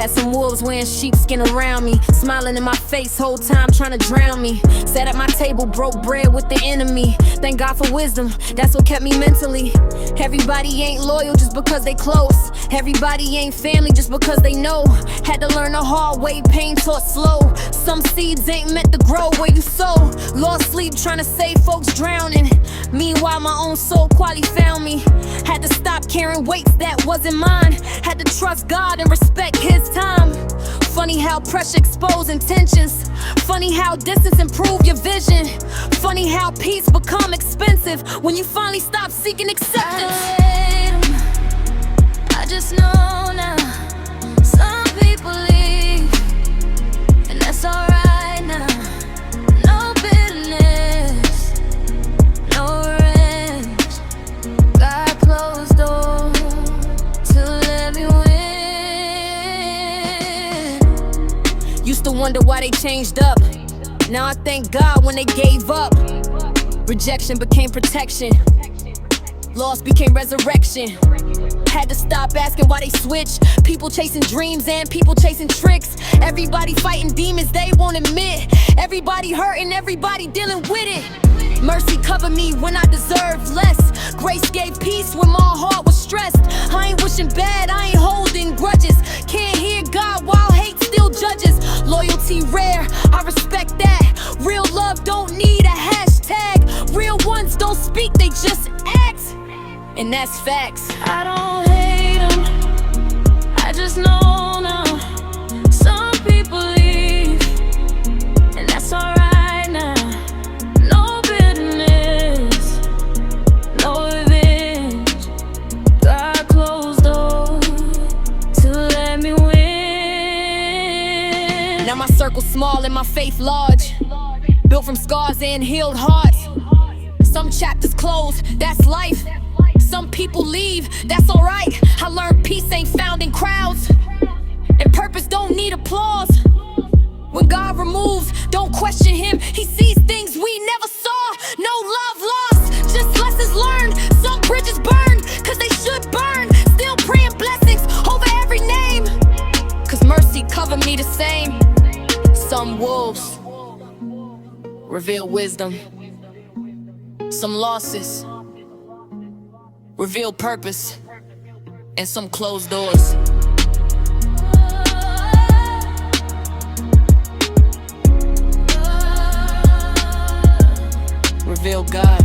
Had some wolves wearing sheepskin around me, smiling in my face whole time trying to drown me. Sat at my table, broke bread with the enemy. Thank God for wisdom, that's what kept me mentally. Everybody ain't loyal just because they close. Everybody ain't family just because they know. Had to learn the hard way, pain taught slow. Some seeds ain't meant to grow where you sow. Lost sleep trying to save folks drowning. Meanwhile my own soul quality found me. Had to stop carrying weights that wasn't mine. Had to trust God and respect His time. Funny how pressure expose intentions. Funny how distance improve your vision. Funny how peace become expensive when you finally stop seeking acceptance. I just know now. Some people leave, and that's alright now. No bitterness, no revenge. God closed doors to let me win. Used to wonder why they changed up. Now I thank God when they gave up. Rejection became protection. Loss became resurrection. Had to stop asking why they switched. People chasing dreams and people chasing tricks. Everybody fighting demons they won't admit. Everybody hurting, everybody dealing with it. Mercy covered me when I deserved less. Grace gave peace when my heart was stressed. I ain't wishing bad, I ain't holding grudges. Can't hear God while hate still judges. Loyalty rare, I respect that. Real love don't need a hashtag. Real ones don't speak, they just act. And that's facts. I don't hate them, I just know now. Some people leave, and that's alright now. No bitterness, no revenge. God closed doors to let me win. Now my circle's small and my faith large. Built from scars and healed hearts. Some chapters close, that's life. Some people leave, that's alright. I learned peace ain't found in crowds, and purpose don't need applause. When God removes, don't question Him. He sees things we never saw. No love lost, just lessons learned. Some bridges burned, cause they should burn. Still praying blessings over every name, cause mercy covered me the same. Some wolves reveal wisdom. Some losses reveal purpose, and some closed doors reveal God.